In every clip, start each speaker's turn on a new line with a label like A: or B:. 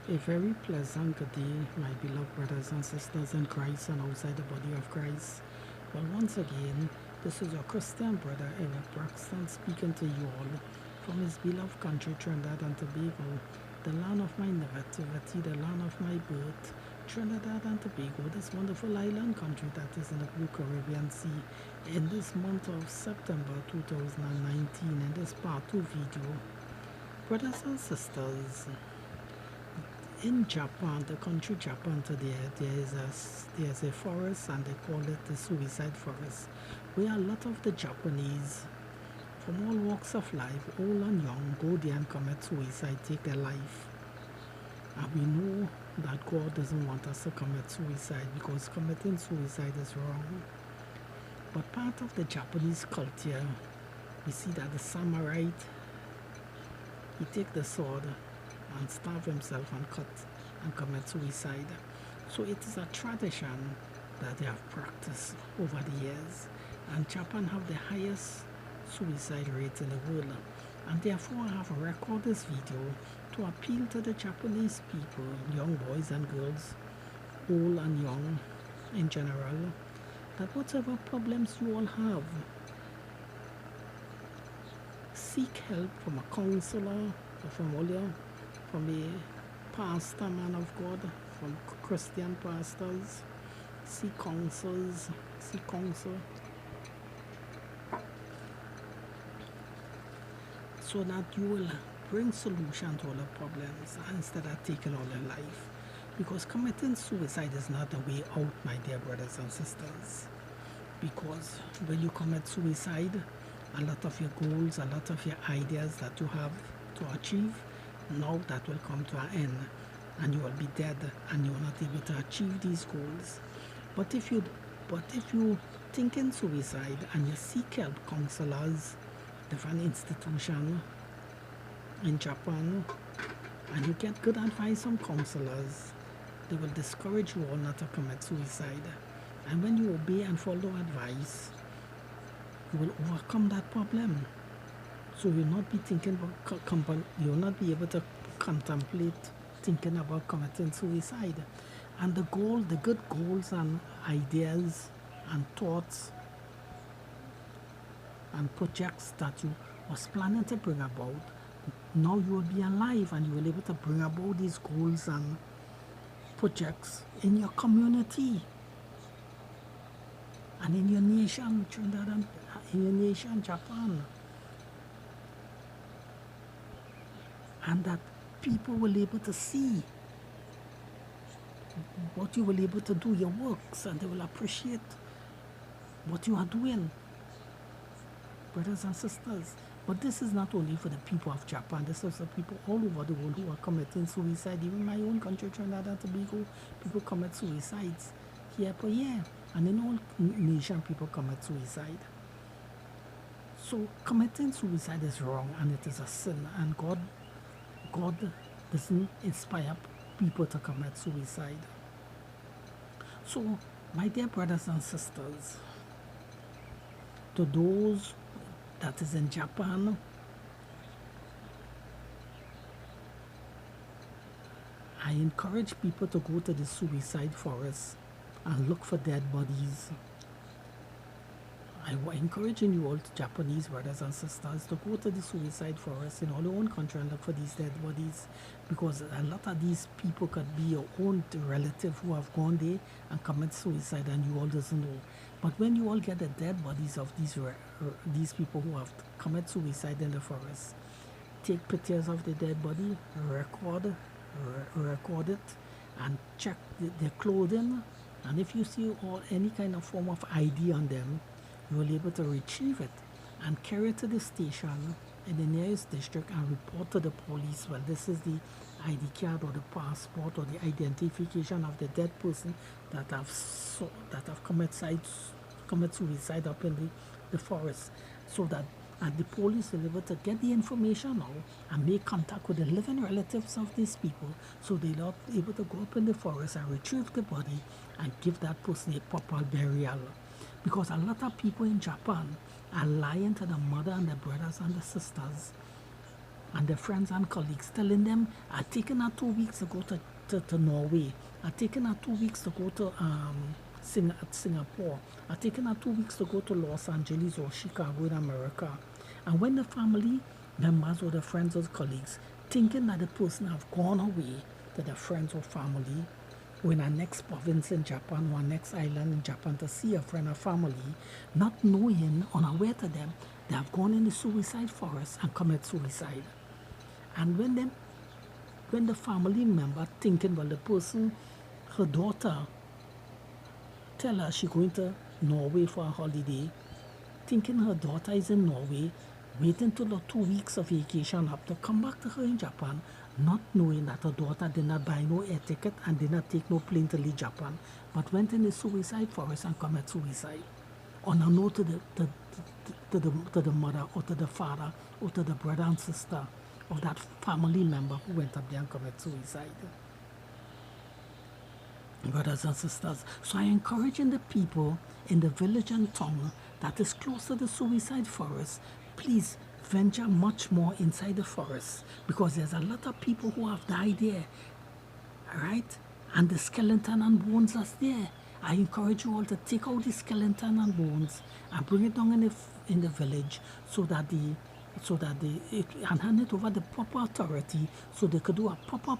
A: A very pleasant good day, my beloved brothers and sisters in Christ and outside the body of Christ. Well, once again, this is your Christian brother Eric Braxton speaking to you all from his beloved country, Trinidad and Tobago, the land of my nativity, the land of my birth, Trinidad and Tobago, this wonderful island country that is in the blue Caribbean Sea, in this month of September 2019, in this part 2 video. Brothers and sisters, in Japan, the country Japan today, there's a forest and they call it the suicide forest, where a lot of the Japanese from all walks of life, old and young, go there and commit suicide, take their life. And we know that God doesn't want us to commit suicide because committing suicide is wrong. But part of the Japanese culture, we see that the samurai, he take the sword and starve himself and cut and commit suicide. So it is a tradition that they have practiced over the years. And Japan have the highest suicide rate in the world. And therefore I have recorded this video to appeal to the Japanese people, young boys and girls, old and young in general, that whatever problems you all have, seek help from a counselor or from a pastor, man of God, from Christian pastors. Seek counsels, seek counsel, so that you will bring solution to all the problems instead of taking all your life. Because committing suicide is not a way out, my dear brothers and sisters. Because when you commit suicide, a lot of your goals, a lot of your ideas that you have to achieve, now that will come to an end and you will be dead and you are not able to achieve these goals. But if you think in suicide and you seek help, counselors, different institutions in Japan, and you get good advice from counselors, they will discourage you all not to commit suicide. And when you obey and follow advice, you will overcome that problem. So you'll not be thinking about, you'll not be able to contemplate thinking about committing suicide. And the good goals and ideas and thoughts and projects that you was planning to bring about, now you will be alive and you will be able to bring about these goals and projects in your community and in your nation, Trinidad and in your nation, Japan. And that people will be able to see what you will be able to do, your works, and they will appreciate what you are doing, brothers and sisters. But this is not only for the people of Japan, this is for people all over the world who are committing suicide. Even my own country, Trinidad and Tobago, people commit suicides year per year. And in all nations, people commit suicide. So committing suicide is wrong and it is a sin. And God doesn't inspire people to commit suicide. So, my dear brothers and sisters, to those that is in Japan, I encourage people to go to the suicide forest and look for dead bodies. I encouraging you all, Japanese brothers and sisters, to go to the suicide forest in all your own country and look for these dead bodies, because a lot of these people could be your own relative who have gone there and commit suicide and you all doesn't know. But when you all get the dead bodies of these people who have committed suicide in the forest, take pictures of the dead body, record it, and check their clothing. And if you see any kind of form of ID on them, you will be able to retrieve it and carry it to the station in the nearest district and report to the police. Well, this is the ID card or the passport or the identification of the dead person that have committed suicide up in the forest, so that and the police will be able to get the information now and make contact with the living relatives of these people, so they're able to go up in the forest and retrieve the body and give that person a proper burial. Because a lot of people in Japan are lying to the mother and the brothers and the sisters and their friends and colleagues, telling them, I've taken her 2 weeks to go to Norway. I've taken her 2 weeks to go to Singapore. I've taken her 2 weeks to go to Los Angeles or Chicago in America. And when the family members or the friends or colleagues thinking that the person have gone away to the friends or family or in our next province in Japan or our next island in Japan to see a friend or family, not knowing, unaware to them, they have gone in the suicide forest and commit suicide. And when the family member thinking, well, the person, her daughter, tell her she's going to Norway for a holiday, thinking her daughter is in Norway, waiting till the 2 weeks of vacation up to come back to her in Japan, not knowing that her daughter did not buy no air ticket and did not take no plane to leave Japan, but went in the suicide forest and commit suicide. On a note to the mother or to the father or to the brother and sister of that family member who went up there and committed suicide. Brothers and sisters, so I encouraging the people in the village and town that is close to the suicide forest, please venture much more inside the forest, because there's a lot of people who have died there, right? And the skeleton and bones are there. I encourage you all to take out the skeleton and bones and bring it down in the village so that and hand it over the proper authority so they could do a proper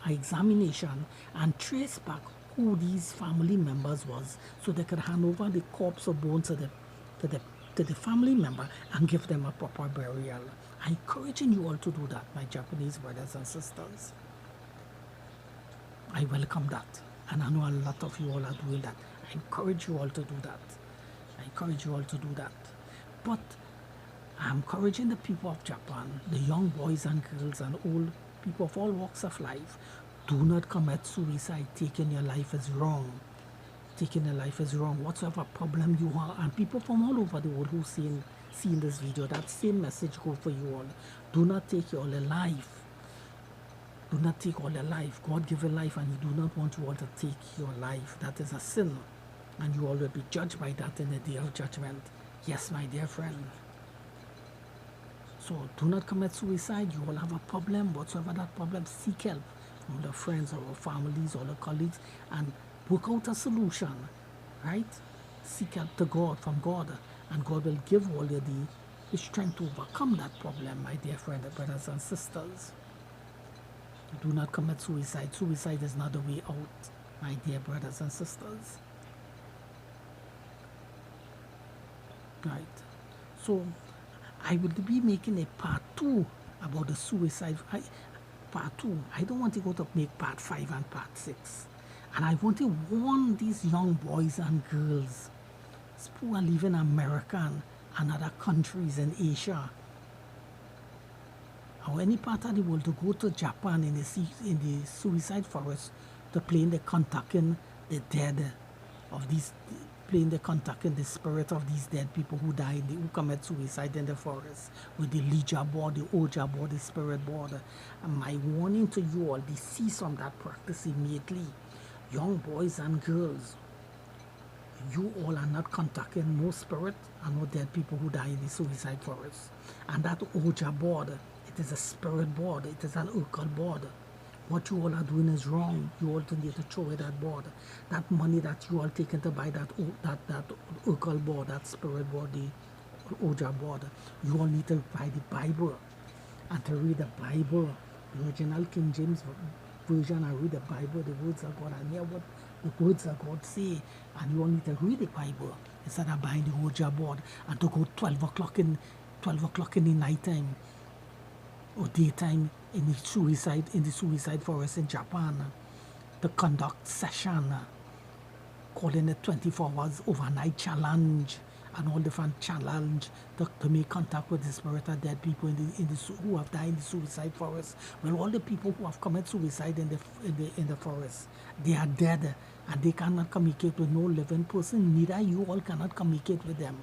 A: examination and trace back who these family members was, so they could hand over the corpse or bones to the family member and give them a proper burial. I'm encouraging you all to do that, my Japanese brothers and sisters. I welcome that, and I know a lot of you all are doing that. I encourage you all to do that. I encourage you all to do that. But I'm encouraging the people of Japan, the young boys and girls and old people of all walks of life, do not commit suicide. Taking your life is wrong. Taking your life is wrong. Whatsoever problem you are, and people from all over the world who seeing this video, that same message go for you all. Do not take your life. Do not take all your life. God give you life, and He do not want you all to take your life. That is a sin, and you all will be judged by that in the day of judgment. Yes, my dear friend. So do not commit suicide. You all have a problem. Whatsoever that problem, seek help from the friends or families or the colleagues and work out a solution, right? Seek help to God, from God, and God will give all you the strength to overcome that problem, my dear friend, brothers and sisters. Do not commit suicide. Suicide is not the way out, my dear brothers and sisters. Right. So I will be making a part 2 about the suicide. Part 2. I don't want to go to make part 5 and part 6. And I want to warn these young boys and girls who are living in America and other countries in Asia or any part of the world to go to Japan in the suicide forest to play in the contacting the dead of these, playing the contacting the spirit of these dead people who died, who commit suicide in the forest, with the Ouija board, the Oja board, the spirit board. And my warning to you all, cease from that practice immediately. Young boys and girls, you all are not contacting no spirit and no dead people who die in the suicide forest. And that Ouija board, it is a spirit board, it is an occult board. What you all are doing is wrong. You all need to throw away that board. That money that you all taken to buy that occult board, that spirit board, the Ouija board, you all need to buy the Bible and to read the Bible, the original King James version, and read the Bible, the words of God, and hear what the words of God say. And you all need to read the Bible instead of buying the Ouija board and to go 12 o'clock in the night time or daytime in the suicide forest in Japan to conduct session, calling it 24 hours overnight challenge and all different challenge to make contact with the spirit of dead people who have died in the suicide forest. Well, all the people who have committed suicide in the forest, they are dead and they cannot communicate with no living person. Neither you all cannot communicate with them,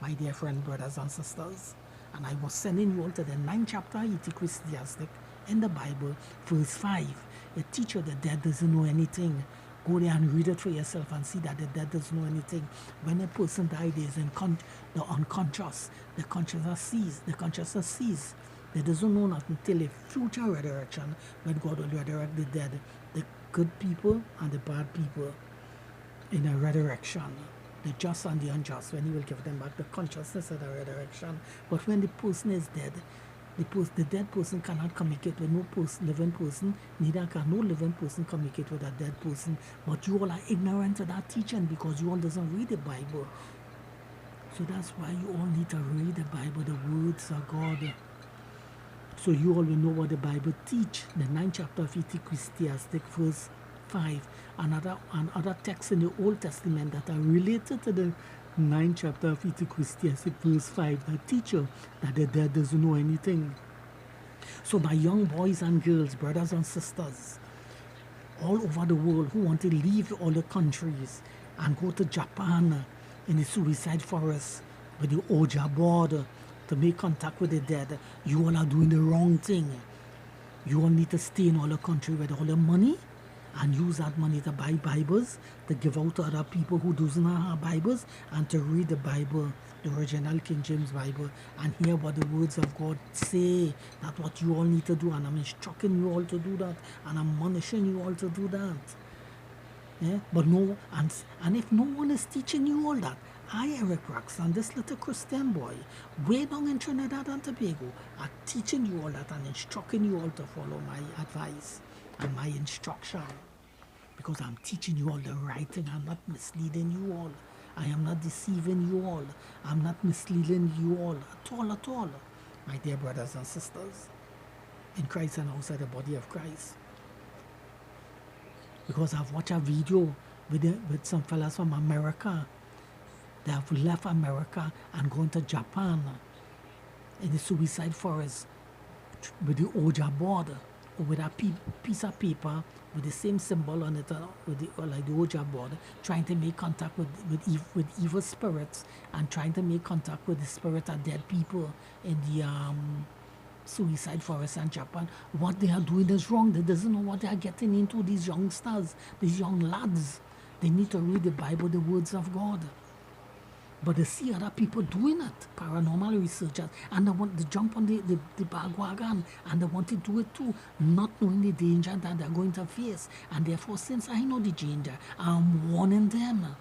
A: my dear friend, brothers and sisters. And I was sending you all to the 9th chapter, Ecclesiastic, in the Bible, verse 5. The teacher, the dead doesn't know anything. Go there and read it for yourself and see that the dead doesn't know anything. When a person dies, the unconscious, the consciousness cease. They doesn't know nothing until a future resurrection when God will resurrect the dead, the good people and the bad people in a resurrection, the just and the unjust, when he will give them back the consciousness of the resurrection. But when the person is dead, the dead person cannot communicate with no living person, neither can no living person communicate with a dead person. But you all are ignorant of that teaching because you all doesn't read the Bible. So that's why you all need to read the Bible, the words of God. So you all will know what the Bible teach. The 9th chapter of Ecclesiastic, verse 5. Another texts in the Old Testament that are related to the 9th chapter of Ecclesiastic, verse 5, that teach you that the dead doesn't know anything. So my young boys and girls, brothers and sisters, all over the world who want to leave all the countries and go to Japan in the suicide forest with the Oja border to make contact with the dead, you all are doing the wrong thing. You all need to stay in all the country with all the money and use that money to buy Bibles, to give out to other people who doesn't have Bibles, and to read the Bible, the original King James Bible, and hear what the words of God say. That's what you all need to do, and I'm instructing you all to do that, and I'm admonishing you all to do that. Yeah? But no, and if no one is teaching you all that, I, Eric Braxton, this little Christian boy, way down in Trinidad and Tobago, are teaching you all that and instructing you all to follow my advice and my instruction. Because I'm teaching you all the right thing. I'm not misleading you all. I am not deceiving you all. I'm not misleading you all at all, my dear brothers and sisters, in Christ and outside the body of Christ. Because I've watched a video with some fellas from America. They have left America and gone to Japan in the suicide forest with the Oja board, or with a piece of paper with the same symbol on it, like the Oja board, trying to make contact with evil spirits and trying to make contact with the spirit of dead people in the suicide forest in Japan. What they are doing is wrong. They doesn't know what they are getting into, these youngsters, these young lads. They need to read the Bible, the words of God. But they see other people doing it, paranormal researchers, and they want to jump on the bandwagon, and they want to do it too, not knowing the danger that they're going to face. And therefore, since I know the danger, I'm warning them.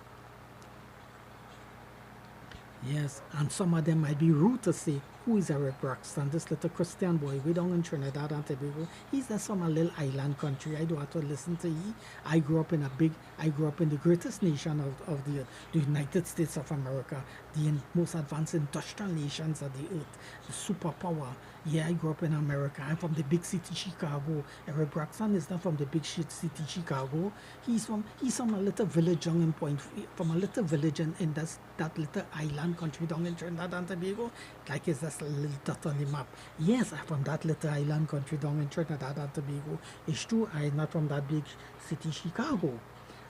A: Yes, and some of them might be rude to say, who is Eric Braxton, this little Christian boy way down in Trinidad and Tobago? He's just from a little island country. I don't have to listen to he. I grew up in the greatest nation of the earth, the United States of America, the most advanced industrial nations of the earth, the superpower. Yeah, I grew up in America. I'm from the big city Chicago. Eric Braxton is not from the big city Chicago. He's from a little village down in from a little village in that little island country down in Trinidad and Tobago. Like it's just a little dot on the map. Yes, I'm from that little island country down in Trinidad and Tobago. It's true, I'm not from that big city Chicago.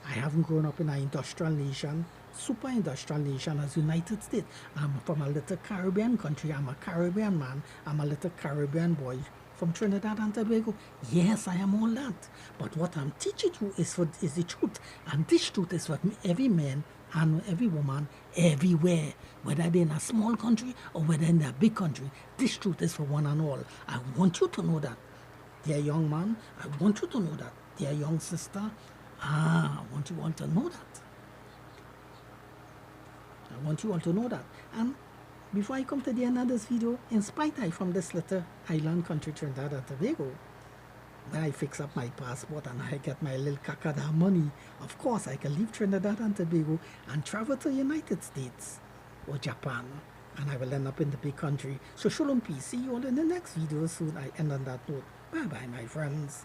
A: I haven't grown up in an industrial nation, super industrial nation as United States. I'm from a little Caribbean country. I'm a Caribbean man. I'm a little Caribbean boy from Trinidad and Tobago. Yes, I am all that. But what I'm teaching you is the truth. And this truth is for every man and every woman everywhere, whether they're in a small country or whether in a big country. This truth is for one and all. I want you to know that. Dear young man, I want you to know that. Dear young sister, I want you all to know that. I want you all to know that. And before I come to the end of this video, in spite I'm from this little island country, Trinidad and Tobago, when I fix up my passport and I get my little kakada money, of course I can leave Trinidad and Tobago and travel to the United States or Japan, and I will end up in the big country. So shalom peace. See you all in the next video soon. I end on that note. Bye bye, my friends.